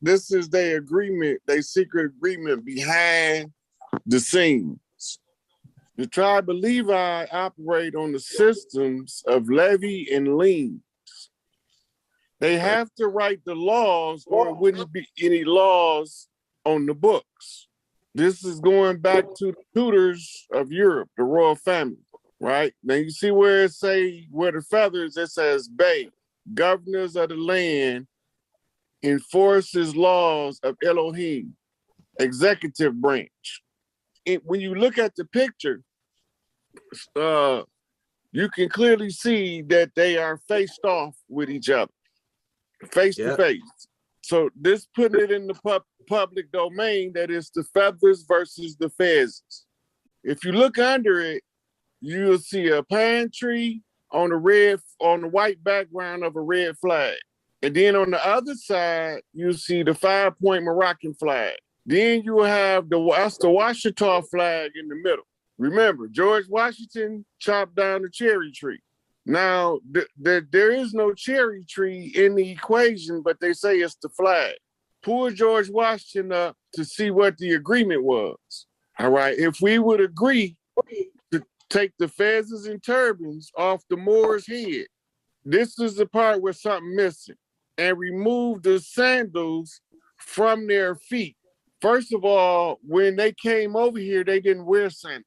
This is their agreement, their secret agreement behind the scenes. The tribe of Levi operate on the systems of levy and lien. They have to write the laws or it wouldn't be any laws on the books. This is going back to the tutors of Europe, the royal family, right? Now you see where it say, where the feathers, it says Bey, governors of the land, enforces laws of Elohim, executive branch. When you look at the picture, you can clearly see that they are faced off with each other, face to face. So this putting it in the public domain that is the feathers versus the fezzes. If you look under it, you'll see a pine tree on the white background of a red flag. And then on the other side, you'll see the 5-point Moroccan flag. Then you have the Washita flag in the middle. Remember, George Washington chopped down the cherry tree. Now, there is no cherry tree in the equation, but they say it's the flag. Pull George Washington up to see what the agreement was. All right, if we would agree to take the fezzes and turbans off the Moor's head, this is the part where something missing, and remove the sandals from their feet. First of all, when they came over here, they didn't wear sandals.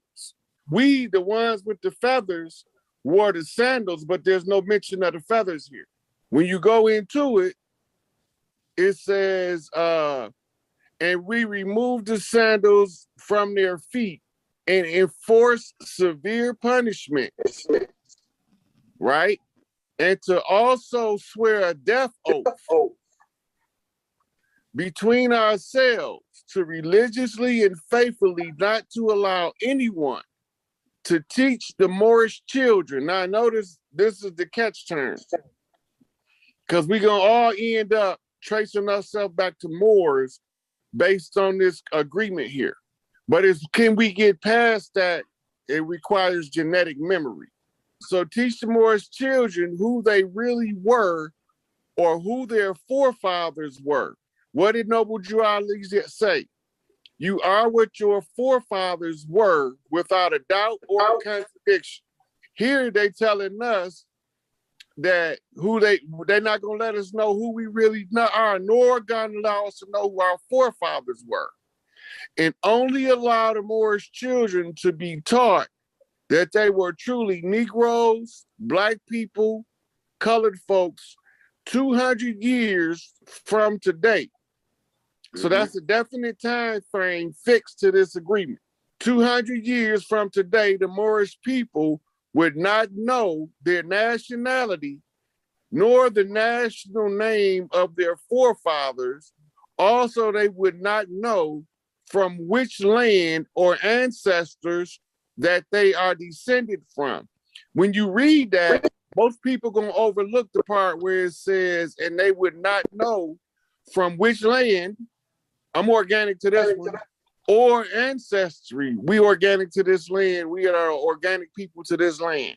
We, the ones with the feathers, wore the sandals, but there's no mention of the feathers here. When you go into it, it says, and we remove the sandals from their feet and enforce severe punishments, right? And to also swear a death oath between ourselves to religiously and faithfully not to allow anyone to teach the Moorish children. Now, notice this is the catch term, because we're going to all end up tracing ourselves back to Moors based on this agreement here. But can we get past that? It requires genetic memory. So teach the Moorish children who they really were or who their forefathers were. What did Noble Drew Ali say? You are what your forefathers were without a doubt or a contradiction. Here they telling us that they're not gonna let us know who we really are, nor gonna allow us to know who our forefathers were. And only allow the Moorish children to be taught that they were truly Negroes, Black people, colored folks, 200 years from today. So that's a definite time frame fixed to this agreement. 200 years from today, the Moorish people would not know their nationality nor the national name of their forefathers. Also, they would not know from which land or ancestors that they are descended from. When you read that, most people gonna overlook the part where it says, and they would not know from which land. I'm organic to this one, or ancestry. We organic to this land. We are organic people to this land,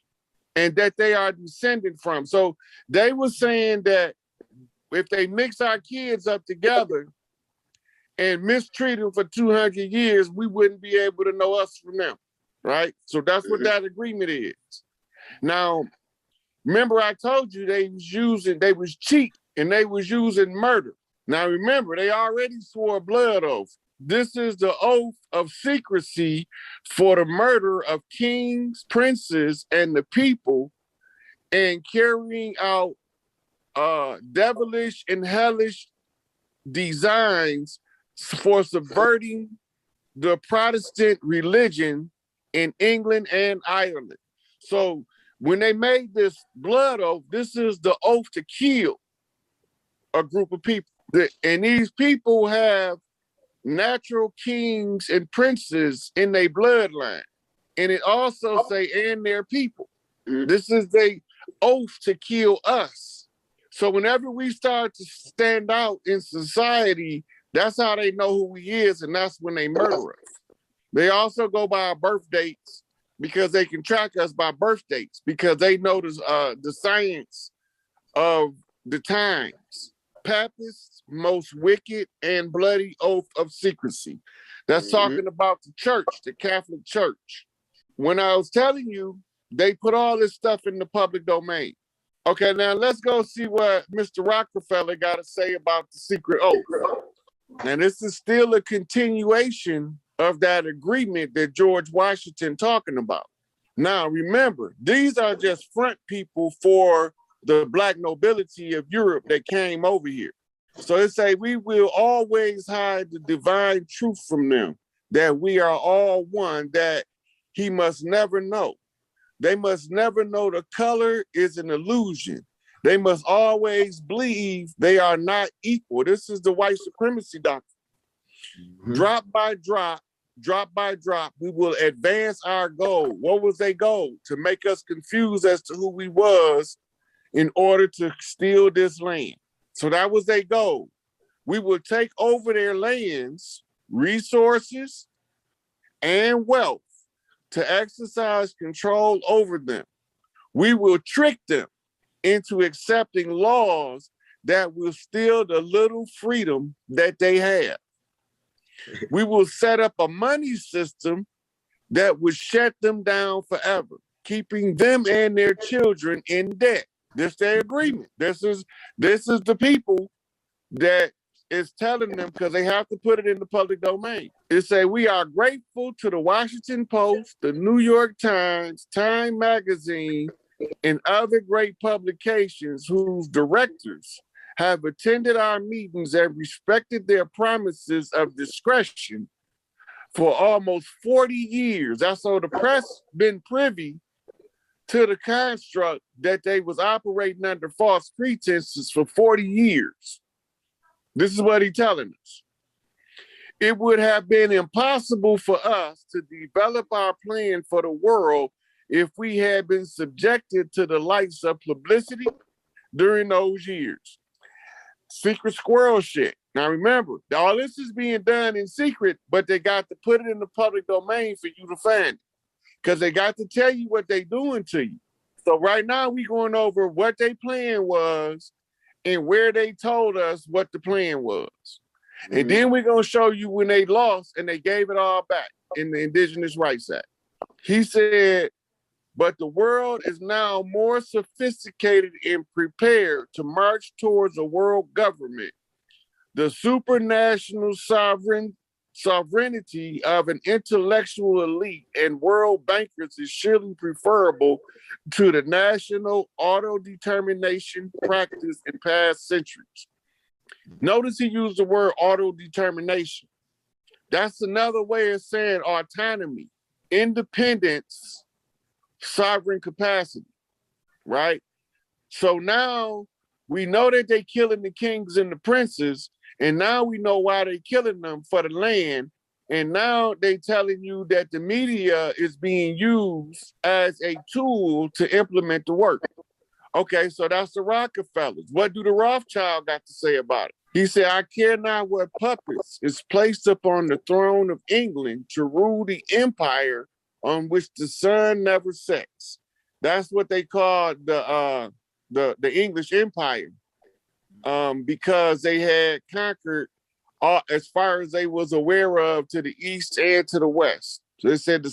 and that they are descended from. So they were saying that if they mix our kids up together and mistreat them for 200 years, we wouldn't be able to know us from them, right? So that's what that agreement is. Now, remember I told you they was cheap, and they was using murder. Now remember, they already swore a blood oath. This is the oath of secrecy for the murder of kings, princes, and the people, and carrying out devilish and hellish designs for subverting the Protestant religion in England and Ireland. So when they made this blood oath, this is the oath to kill a group of people. And these people have natural kings and princes in their bloodline. And it also say, and their people. This is the oath to kill us. So whenever we start to stand out in society, that's how they know who we is, and that's when they murder us. They also go by our birth dates because they can track us by birth dates because they know the science of the times. Papist's most wicked and bloody oath of secrecy. That's talking about the church, the Catholic Church. When I was telling you, they put all this stuff in the public domain. Okay, now let's go see what Mr. Rockefeller got to say about the secret oath. And this is still a continuation of that agreement that George Washington talking about. Now, remember, these are just front people for the Black nobility of Europe that came over here. So it say, we will always hide the divine truth from them, that we are all one, that he must never know. They must never know the color is an illusion. They must always believe they are not equal. This is the white supremacy doctrine. Drop by drop, we will advance our goal. What was their goal? To make us confused as to who we was in order to steal this land. So that was their goal. We will take over their lands, resources, and wealth to exercise control over them. We will trick them into accepting laws that will steal the little freedom that they have. We will set up a money system that will shut them down forever, keeping them and their children in debt. This is their agreement. This is the people that is telling them, because they have to put it in the public domain. It say, we are grateful to the Washington Post, the New York Times, Time Magazine, and other great publications whose directors have attended our meetings and respected their promises of discretion for almost 40 years. That's so the press been privy to the construct that they was operating under false pretenses for 40 years. This is what he's telling us. It would have been impossible for us to develop our plan for the world if we had been subjected to the likes of publicity during those years. Secret squirrel shit. Now remember, all this is being done in secret, but they got to put it in the public domain for you to find it, because they got to tell you what they doing to you. So right now we going over what their plan was and where they told us what the plan was. And then we're going to show you when they lost and they gave it all back in the Indigenous Rights Act. He said, but the world is now more sophisticated and prepared to march towards a world government. The supranational sovereignty of an intellectual elite and world bankers is surely preferable to the national auto-determination practice in past centuries. Notice he used the word auto-determination. That's another way of saying autonomy, independence, sovereign capacity, right? So now we know that they're killing the kings and the princes, and now we know why they're killing them, for the land. And now they telling you that the media is being used as a tool to implement the work. Okay, so that's the Rockefellers. What do the Rothschild got to say about it? He said, I care not what puppets is placed upon the throne of England to rule the empire on which the sun never sets. That's what they call the English Empire, because they had conquered as far as they was aware of to the east and to the west. So they said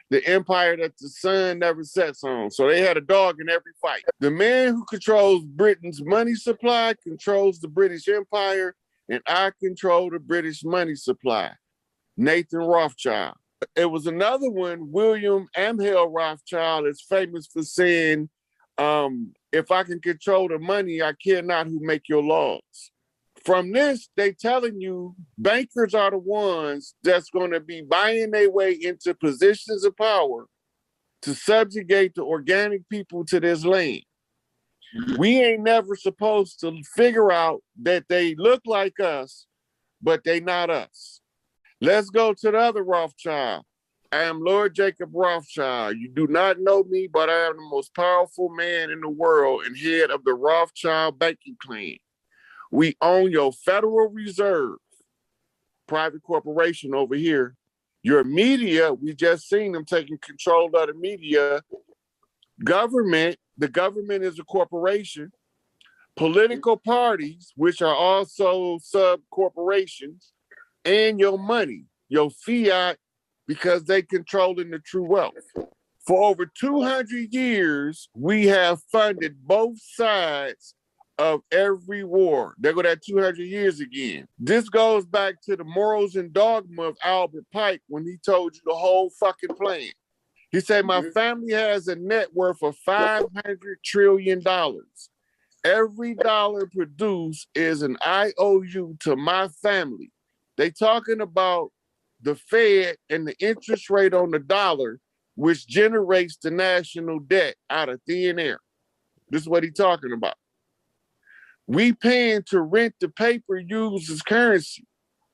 the empire that the sun never sets on. So they had a dog in every fight. The man who controls Britain's money supply controls the British Empire, and I control the British money supply. Nathan Rothschild. It was another one, William Amhel Rothschild, is famous for saying, if I can control the money, I care not who make your laws. From this, they telling you bankers are the ones that's going to be buying their way into positions of power to subjugate the organic people to this land. We ain't never supposed to figure out that they look like us, but they not us. Let's go to the other Rothschild. I am Lord Jacob Rothschild. You do not know me, but I am the most powerful man in the world and head of the Rothschild banking clan. We own your Federal Reserve, private corporation over here. Your media, we just seen them taking control of the media. Government, the government is a corporation. political parties, which are also sub corporations, and your money, your fiat, because they controlling the true wealth. For over 200 years, we have funded both sides of every war. There go that 200 years again. This goes back to the morals and dogma of Albert Pike when he told you the whole fucking plan. He said, my family has a net worth of $500 trillion. Every dollar produced is an IOU to my family. They talking about the Fed and the interest rate on the dollar, which generates the national debt out of thin air. This is what he's talking about. We paying to rent the paper used as currency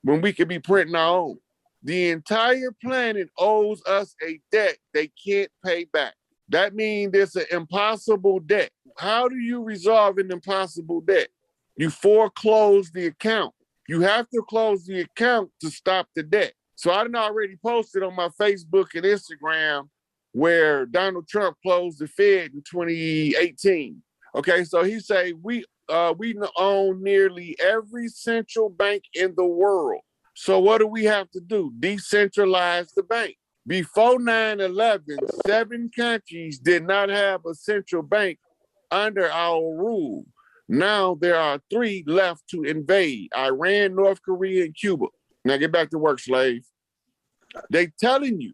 when we could be printing our own. The entire planet owes us a debt they can't pay back. That means it's an impossible debt. How do you resolve an impossible debt? You foreclose the account. You have to close the account to stop the debt. So I done already posted on my Facebook and Instagram where Donald Trump closed the Fed in 2018. Okay, so he say we own nearly every central bank in the world. So what do we have to do? Decentralize the bank. Before 9/11, 7 countries did not have a central bank under our rule. Now there are 3 left to invade: Iran, North Korea, and Cuba. Now get back to work, slave. They telling you